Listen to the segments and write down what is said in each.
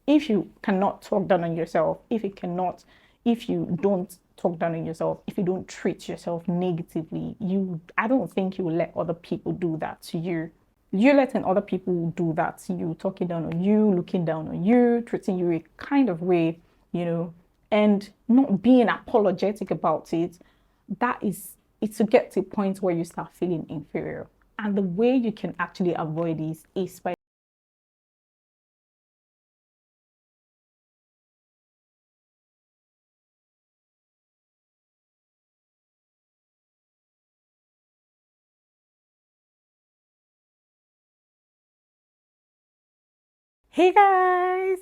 if you cannot talk down on yourself, if you don't talk down on yourself, if you don't treat yourself negatively, I don't think you will let other people do that to you. You letting other people do that to you, talking down on you, looking down on you, treating you a kind of way, and not being apologetic about it, it's to get to a point where you start feeling inferior. And the way you can actually avoid this is by hey guys,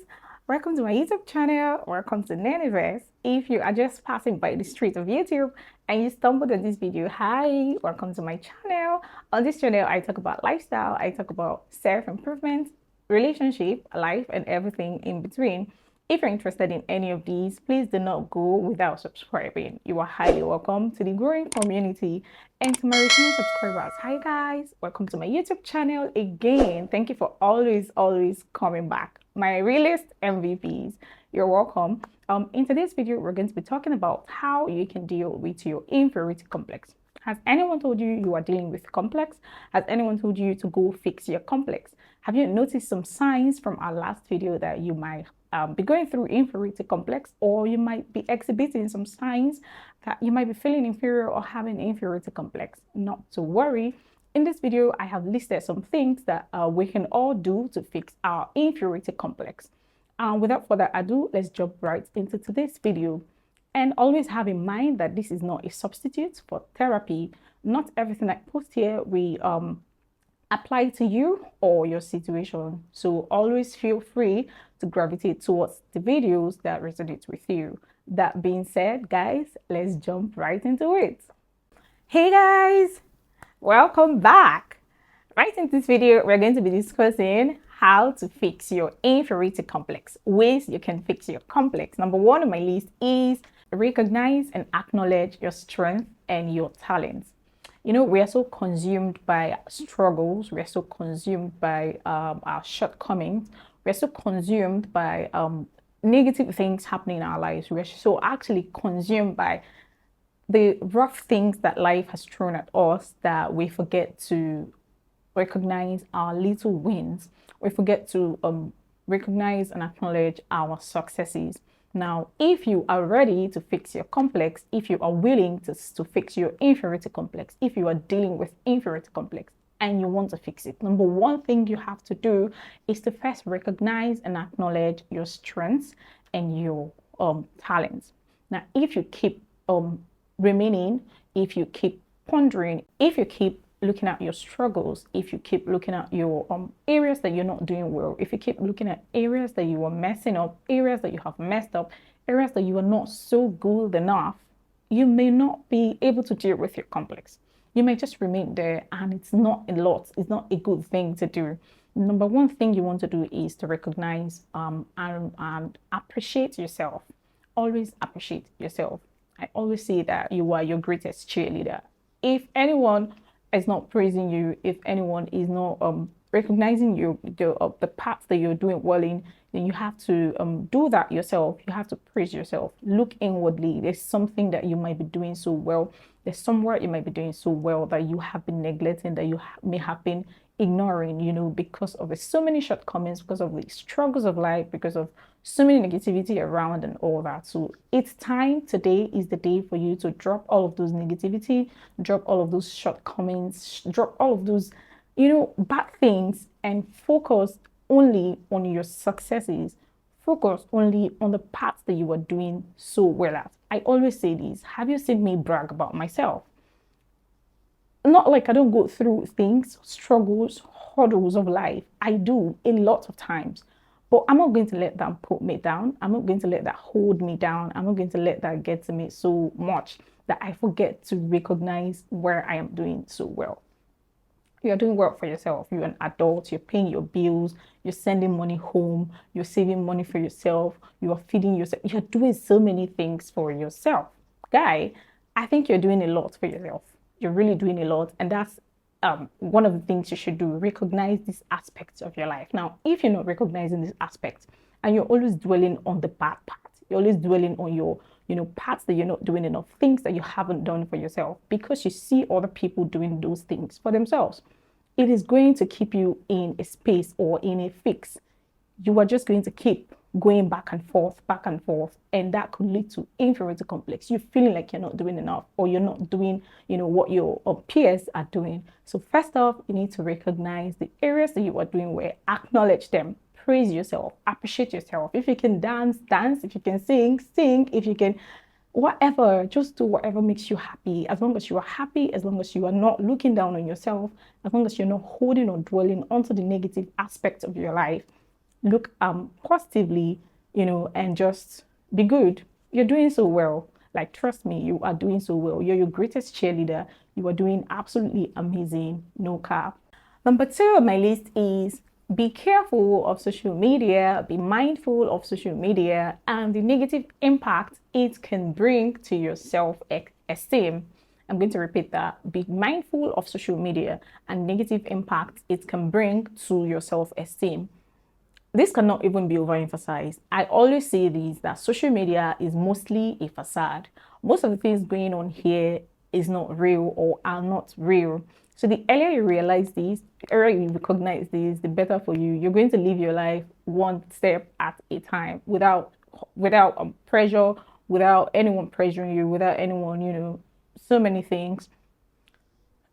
welcome to my YouTube channel. Welcome to NENEVERSE. If you are just passing by the street of YouTube and you stumbled on this video, hi, welcome to my channel. On this channel, I talk about lifestyle, I talk about self-improvement, relationship, life, and everything in between. If you're interested in any of these, please do not go without subscribing. You are highly welcome to the growing community and to my returning subscribers. Hi guys, welcome to my YouTube channel again. Thank you for always coming back. My realist MVPs, you're welcome. In today's video, we're going to be talking about how you can deal with your inferiority complex. Has anyone told you you are dealing with complex? Has anyone told you to go fix your complex? Have you noticed some signs from our last video that you might be going through inferiority complex, or you might be exhibiting some signs that you might be feeling inferior or having inferiority complex? Not to worry. In this video, I have listed some things that we can all do to fix our inferiority complex. Without further ado, let's jump right into today's video. And always have in mind that this is not a substitute for therapy. Not everything I post here we apply to you or your situation. So always feel free to gravitate towards the videos that resonate with you. That being said, guys, let's jump right into it. Hey guys, welcome back. Right in this video, we're going to be discussing how to fix your inferiority complex, ways you can fix your complex. Number one on my list is recognize and acknowledge your strength and your talents. We are so consumed by struggles. We are so consumed by our shortcomings. We are so consumed by negative things happening in our lives. We are so actually consumed by the rough things that life has thrown at us that we forget to recognize our little wins. We forget to recognize and acknowledge our successes. Now, if you are ready to fix your complex, if you are willing to fix your inferiority complex, if you are dealing with inferiority complex and you want to fix it, number one thing you have to do is to first recognize and acknowledge your strengths and your talents. Now, if you keep remaining, if you keep pondering, if you keep looking at your struggles, if you keep looking at your areas that you're not doing well, if you keep looking at areas that you are messing up, areas that you have messed up, areas that you are not so good enough, you may not be able to deal with your complex. You may just remain there, and it's not a lot. It's not a good thing to do. Number one thing you want to do is to recognize and appreciate yourself. Always appreciate yourself. I always say that you are your greatest cheerleader. If anyone is not praising you, if anyone is not recognizing the parts that you're doing well in, then you have to do that yourself. You have to praise yourself. Look inwardly. There's something that you might be doing so well. There's somewhere you might be doing so well that you have been neglecting, that you may have been ignoring, because of so many shortcomings, because of the struggles of life, because of so many negativity around and all that. So it's time. Today is the day for you to drop all of those negativity, drop all of those shortcomings, drop all of those bad things, and focus only on your successes. Focus only on the parts that you are doing so well at. I always say this. Have you seen me brag about myself? Not like I don't go through things, struggles, hurdles of life. I do a lot of times. But I'm not going to let that put me down. I'm not going to let that hold me down. I'm not going to let that get to me so much that I forget to recognize where I am doing so well. You're doing well for yourself. You're an adult. You're paying your bills. You're sending money home. You're saving money for yourself. You are feeding yourself. You're doing so many things for yourself. Guy, I think you're doing a lot for yourself. You're really doing a lot. And that's one of the things you should do. Recognize these aspects of your life. Now, if you're not recognizing these aspects and you're always dwelling on the bad part. You're always dwelling on your, parts that you're not doing enough, things that you haven't done for yourself because you see other people doing those things for themselves. It is going to keep you in a space or in a fix. You are just going to keep going back and forth, and that could lead to inferiority complex. You feeling like you're not doing enough, or you're not doing, what your peers are doing. So first off, you need to recognize the areas that you are doing well, acknowledge them, praise yourself, appreciate yourself. If you can dance, dance. If you can sing, sing. If you can whatever, just do whatever makes you happy. As long as you are happy, as long as you are not looking down on yourself, as long as you're not holding or dwelling onto the negative aspects of your life, look positively, and just be good. You're doing so well. Like, trust me, you are doing so well. You're your greatest cheerleader. You are doing absolutely amazing. No cap. Number 2 on my list is be careful of social media, be mindful of social media and the negative impact it can bring to your self-esteem. I'm going to repeat that. Be mindful of social media and negative impact it can bring to your self-esteem. This cannot even be overemphasized. I always say this, that social media is mostly a facade. Most of the things going on here is not real or are not real. So the earlier you realize this, the earlier you recognize this, the better for you. You're going to live your life one step at a time without pressure, without anyone pressuring you, without anyone, so many things.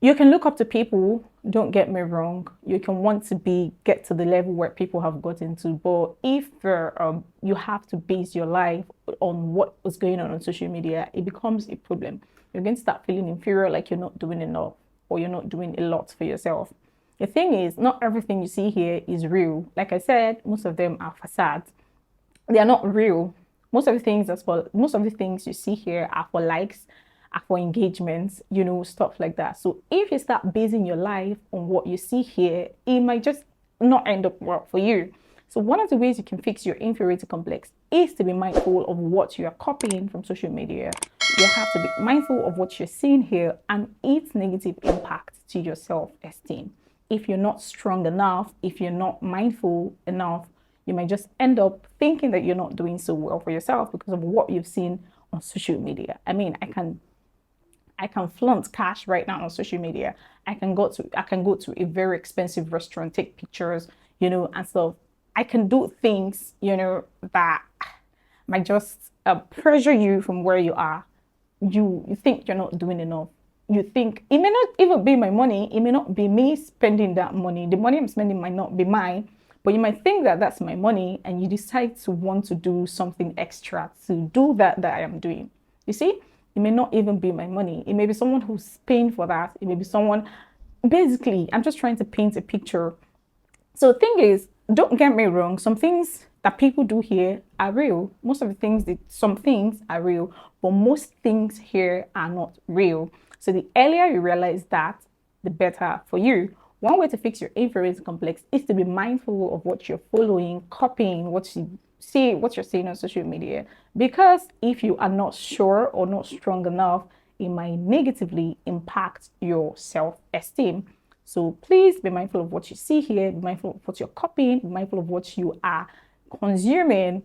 You can look up to people, don't get me wrong. You can want to get to the level where people have gotten to, but if you have to base your life on what was going on social media, it becomes a problem. You're going to start feeling inferior, like you're not doing enough or you're not doing a lot for yourself. The thing is, not everything you see here is real. Like I said, most of them are facades. They are not real. Most of the things you see here are for likes, are for engagements, stuff like that. So if you start basing your life on what you see here, it might just not end up well for you. So one of the ways you can fix your inferiority complex is to be mindful of what you are copying from social media. You have to be mindful of what you're seeing here and its negative impact to your self-esteem. If you're not strong enough, if you're not mindful enough, you might just end up thinking that you're not doing so well for yourself because of what you've seen on social media. I mean, I can flaunt cash right now on social media. I can go to a very expensive restaurant, take pictures, and stuff. I can do things, that might just pressure you from where you are. You think you're not doing enough. You think it may not even be my money. It may not be me spending that money. The money I'm spending might not be mine, but you might think that that's my money, and you decide to want to do something extra to do that I am doing. You see? It may not even be my money. It may be someone who's paying for that. It may be someone, basically, I'm just trying to paint a picture. So the thing is, don't get me wrong. Some things that people do here are real. Some things are real, but most things here are not real. So the earlier you realize that, the better for you. One way to fix your inferiority complex is to be mindful of what you're following, copying, what you're seeing on social media, because if you are not sure or not strong enough, it might negatively impact your self-esteem. So please be mindful of what you see here, be mindful of what you're copying, be mindful of what you are consuming.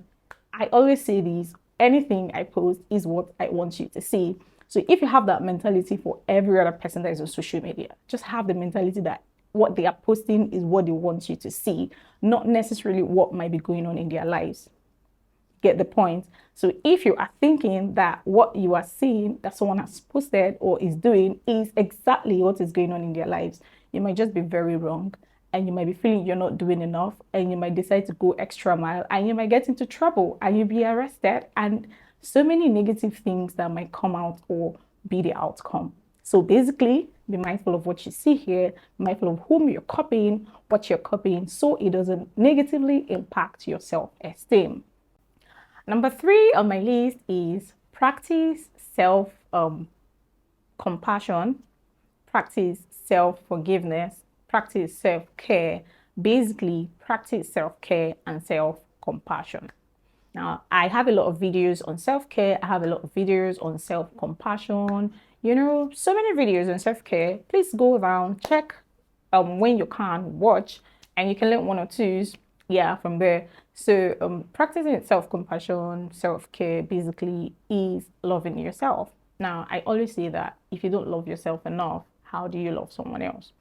I always say this, anything I post is what I want you to see. So if you have that mentality for every other person that is on social media, just have the mentality that what they are posting is what they want you to see, not necessarily what might be going on in their lives. Get the point? So if you are thinking that what you are seeing that someone has posted or is doing is exactly what is going on in their lives, you might just be very wrong, and you might be feeling you're not doing enough, and you might decide to go extra mile, and you might get into trouble, and you'll be arrested, and so many negative things that might come out or be the outcome. So basically, be mindful of what you see here, be mindful of whom you're copying, what you're copying, so it doesn't negatively impact your self-esteem. Number 3 on my list is practice self-compassion, practice self-forgiveness, practice self-care. Basically, practice self-care and self-compassion. Now, I have a lot of videos on self-care. I have a lot of videos on self-compassion. So many videos on self-care. Please go around, check when you can watch, and you can learn one or two. Yeah, from there. So practicing self-compassion, self-care basically is loving yourself. Now, I always say that if you don't love yourself enough, how do you love someone else?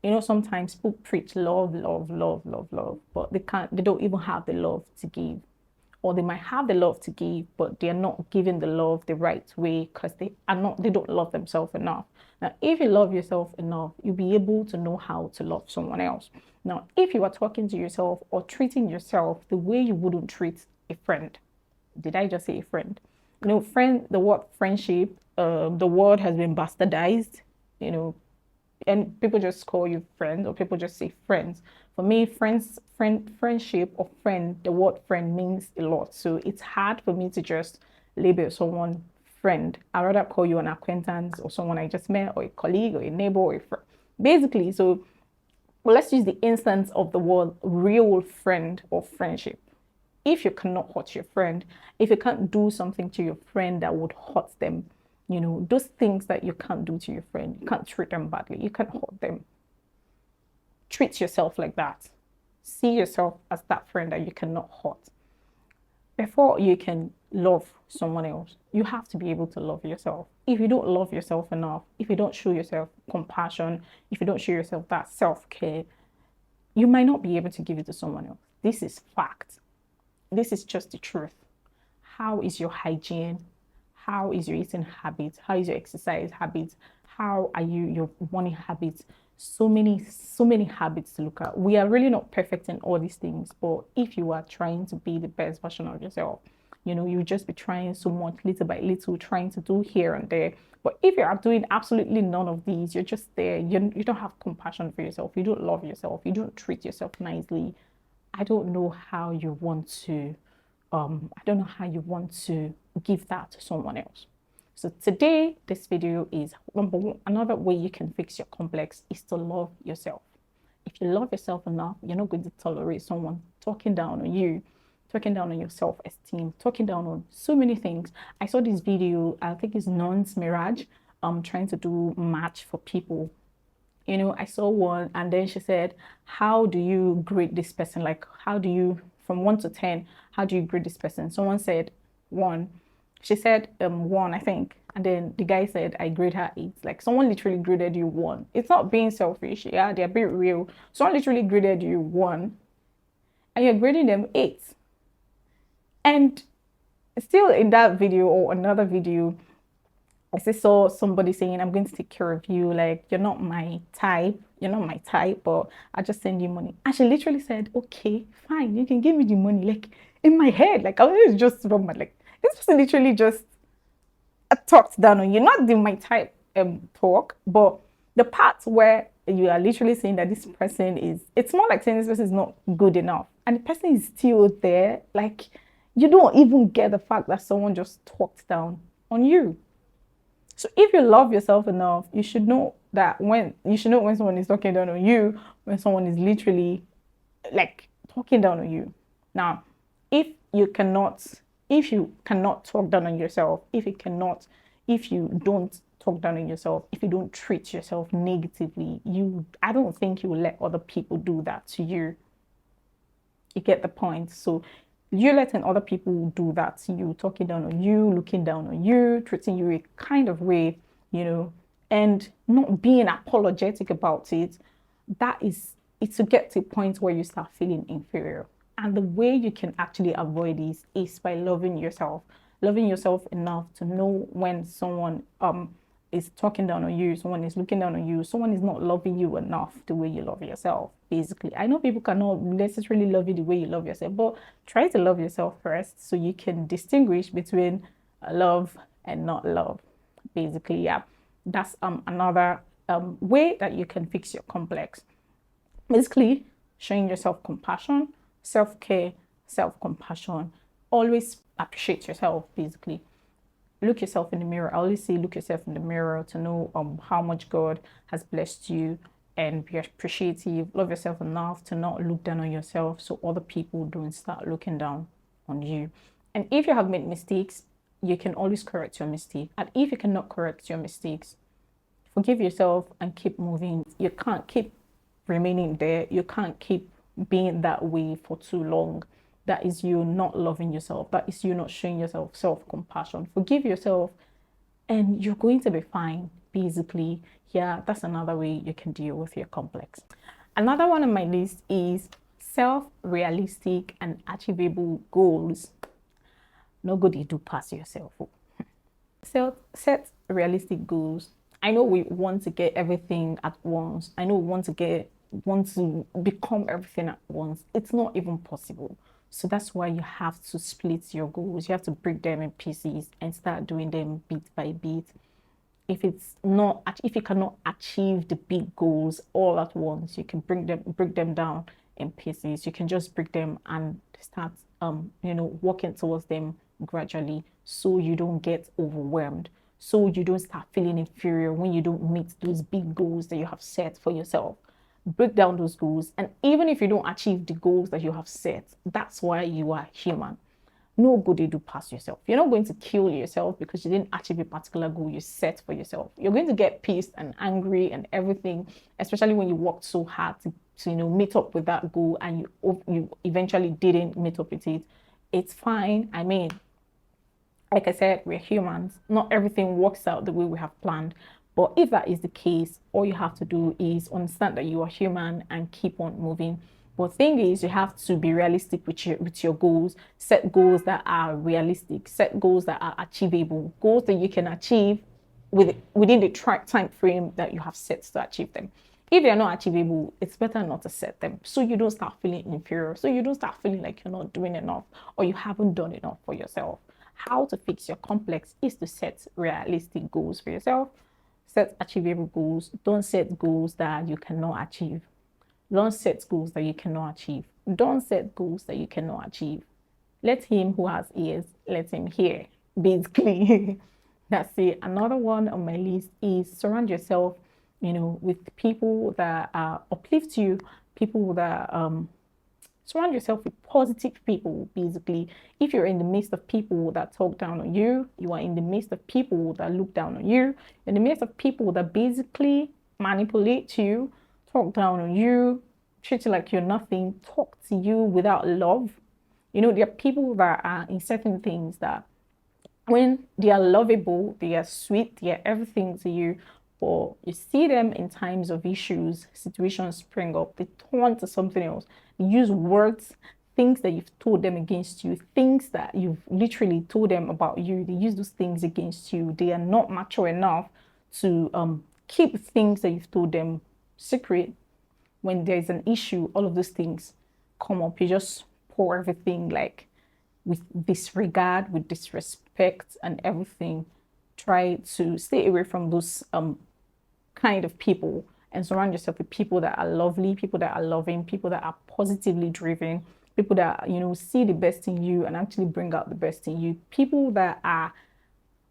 You know, sometimes people preach love, love, love, love, love, but they don't even have the love to give. Or they might have the love to give, but they're not giving the love the right way because they don't love themselves enough. Now, if you love yourself enough, you'll be able to know how to love someone else. Now, if you are talking to yourself or treating yourself the way you wouldn't treat a friend, did I just say a friend? You know, friend, the word friendship, the word has been bastardized, you know, and people just call you friends or people just say friends. For me, friendship or friend, the word friend means a lot. So it's hard for me to just label someone friend. I'd rather call you an acquaintance or someone I just met or a colleague or a neighbor or a friend. Basically, so well, let's use the instance of the word real friend or friendship. If you cannot hurt your friend, if you can't do something to your friend that would hurt them, you know, those things that you can't do to your friend, you can't treat them badly, you can't hurt them. Treat yourself like that. See yourself as that friend that you cannot hurt. Before you can love someone else, you have to be able to love yourself. If you don't love yourself enough, if you don't show yourself compassion, if you don't show yourself that self-care, you might not be able to give it to someone else. This is fact. This is just the truth. How is your hygiene? How is your eating habits? How is your exercise habits? How are your money habits? So many habits to look at. We are really not perfect in all these things, but if you are trying to be the best version of yourself, you know, you just be trying so much little by little, trying to do here and there. But if you are doing absolutely none of these, you're just there, you don't have compassion for yourself, you don't love yourself, you don't treat yourself nicely. I don't know how you want to I don't know how you want to give that to someone else. So today, this video is number one, another way you can fix your complex is to love yourself. If you love yourself enough, you're not going to tolerate someone talking down on you, talking down on your self-esteem, talking down on so many things. I saw this video, I think it's Non's Mirage, trying to do match for people. You know, I saw one and then she said, how do you grade this person? Like, how do you, from 1 to 10, how do you grade this person? Someone said 1. She said 1, I think. And then the guy said, I grade her 8. Like, someone literally graded you 1. It's not being selfish. Yeah, they're being real. Someone literally graded you 1 and you're grading them 8. And still in that video or another video, I just saw somebody saying, I'm going to take care of you. Like, you're not my type. You're not my type, but I just send you money. And she literally said, okay, fine. You can give me the money. Like, in my head, like, I was just from my, like, this person literally just talked down on you. Not the my type talk, but the part where you are literally saying that this person is, it's more like saying this person is not good enough. And the person is still there. Like, you don't even get the fact that someone just talked down on you. So if you love yourself enough, you should know that when someone is talking down on you, when someone is literally like talking down on you. Now, if you cannot talk down on yourself, if you don't talk down on yourself, if you don't treat yourself negatively, I don't think you will let other people do that to you. You get the point? So you're letting other people do that to you, talking down on you, looking down on you, treating you a kind of way, you know, and not being apologetic about it. It's to get to a point where you start feeling inferior. And the way you can actually avoid this is by loving yourself enough to know when someone is talking down on you, someone is looking down on you, someone is not loving you enough the way you love yourself. Basically, I know people cannot necessarily love you the way you love yourself, but try to love yourself first so you can distinguish between love and not love. Basically, yeah, that's another way that you can fix your complex. Basically, showing yourself compassion, self-care, self-compassion. Always appreciate yourself. Basically, look yourself in the mirror. I always say look yourself in the mirror to know how much God has blessed you, and be appreciative. Love yourself enough to not look down on yourself so other people don't start looking down on you. And if you have made mistakes, you can always correct your mistake. And if you cannot correct your mistakes, forgive yourself and keep moving. You can't keep remaining there. You can't keep being that way for too long. That is you not loving yourself. That is you not showing yourself self-compassion. Forgive yourself and you're going to be fine. Basically, yeah, that's another way you can deal with your complex. Another one on my list is self-realistic and achievable goals. No good you do pass yourself. Set realistic goals. I know we want to get everything at once. I know we want to become everything at once. It's not even possible. So that's why you have to split your goals. You have to break them in pieces and start doing them bit by bit. If you cannot achieve the big goals all at once, you can break them down in pieces. You can just break them and start working towards them gradually, so you don't get overwhelmed, so you don't start feeling inferior when you don't meet those big goals that you have set for yourself. Break down those goals, and even if you don't achieve the goals that you have set, that's why you are human. No good you do pass yourself. You're not going to kill yourself because you didn't achieve a particular goal you set for yourself. You're going to get pissed and angry and everything, especially when you worked so hard to meet up with that goal and you eventually didn't meet up with it. It's fine. I mean, like I said, we're humans. Not everything works out the way we have planned. But if that is the case, all you have to do is understand that you are human and keep on moving. But the thing is, you have to be realistic with your goals. Set goals that are realistic. Set goals that are achievable. Goals that you can achieve within the time frame that you have set to achieve them. If they're not achievable, it's better not to set them, so you don't start feeling inferior, so you don't start feeling like you're not doing enough or you haven't done enough for yourself. How to fix your complex is to set realistic goals for yourself. Set achievable goals. Don't set goals that you cannot achieve. Don't set goals that you cannot achieve. Don't set goals that you cannot achieve. Let him who has ears, let him hear. Basically, that's it. Another one on my list is surround yourself, with people that uplift you, people that surround yourself with positive people. Basically, if you're in the midst of people that talk down on you, you are in the midst of people that look down on you, in the midst of people that basically manipulate you, talk down on you, treat you like you're nothing, talk to you without love. There are people that are in certain things that when they are lovable, they are sweet, they are everything to you, but you see them in times of issues, situations spring up, they turn to something else. They use words, things that you've told them against you, things that you've literally told them about you. They use those things against you. They are not mature enough to keep things that you've told them secret. When there's an issue, all of those things come up. You just pour everything like with disregard, with disrespect and everything. Try to stay away from those kind of people and surround yourself with people that are lovely, people that are loving, people that are positively driven, people that see the best in you and actually bring out the best in you, people that are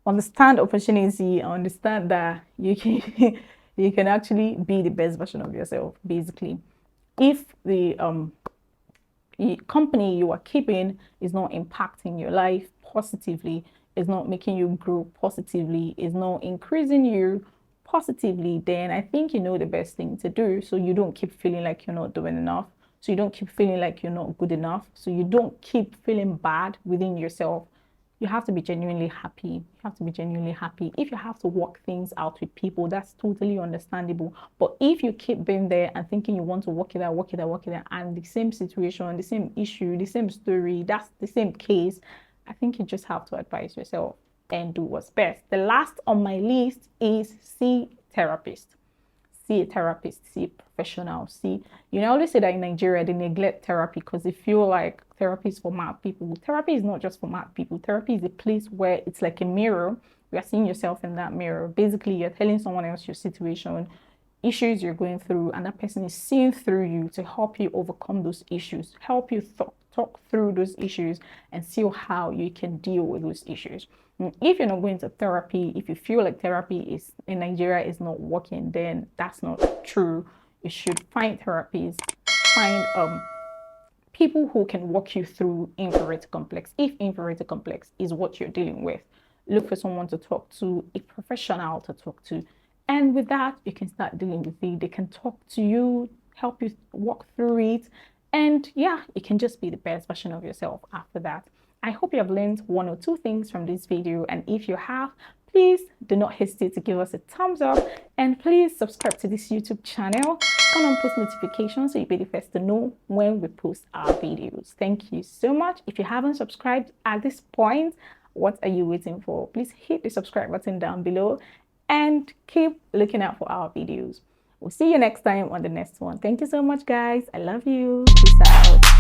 understand opportunity, understand that you can you can actually be the best version of yourself. Basically, if the company you are keeping is not impacting your life positively, is not making you grow positively, is not increasing you positively, then I think the best thing to do, so you don't keep feeling like you're not doing enough, so you don't keep feeling like you're not good enough, so you don't keep feeling bad within yourself. You have to be genuinely happy. You have to be genuinely happy. If you have to work things out with people, that's totally understandable. But if you keep being there and thinking you want to work it out, and the same situation, the same issue, the same story, that's the same case, I think you just have to advise yourself and do what's best. The last on my list is see therapist. See a therapist, see a professional. I always say that in Nigeria, they neglect therapy because they feel like therapy is for mad people. Therapy is not just for mad people. Therapy is a place where it's like a mirror. You are seeing yourself in that mirror. Basically, you're telling someone else your situation, issues you're going through, and that person is seeing through you to help you overcome those issues, help you talk through those issues and see how you can deal with those issues. If you're not going to therapy, if you feel like therapy is in Nigeria is not working, then that's not true. You should find therapists, find people who can walk you through inferiority complex. If inferiority complex is what you're dealing with, look for someone to talk to, a professional to talk to. And with that, you can start dealing with it. They can talk to you, help you walk through it, And yeah, you can just be the best version of yourself after that. I hope you have learned one or two things from this video. And if you have, please do not hesitate to give us a thumbs up. And please subscribe to this YouTube channel. Turn on post notifications so you'll be the first to know when we post our videos. Thank you so much. If you haven't subscribed at this point, what are you waiting for? Please hit the subscribe button down below and keep looking out for our videos. We'll see you next time on the next one. Thank you so much, guys. I love you. Peace out.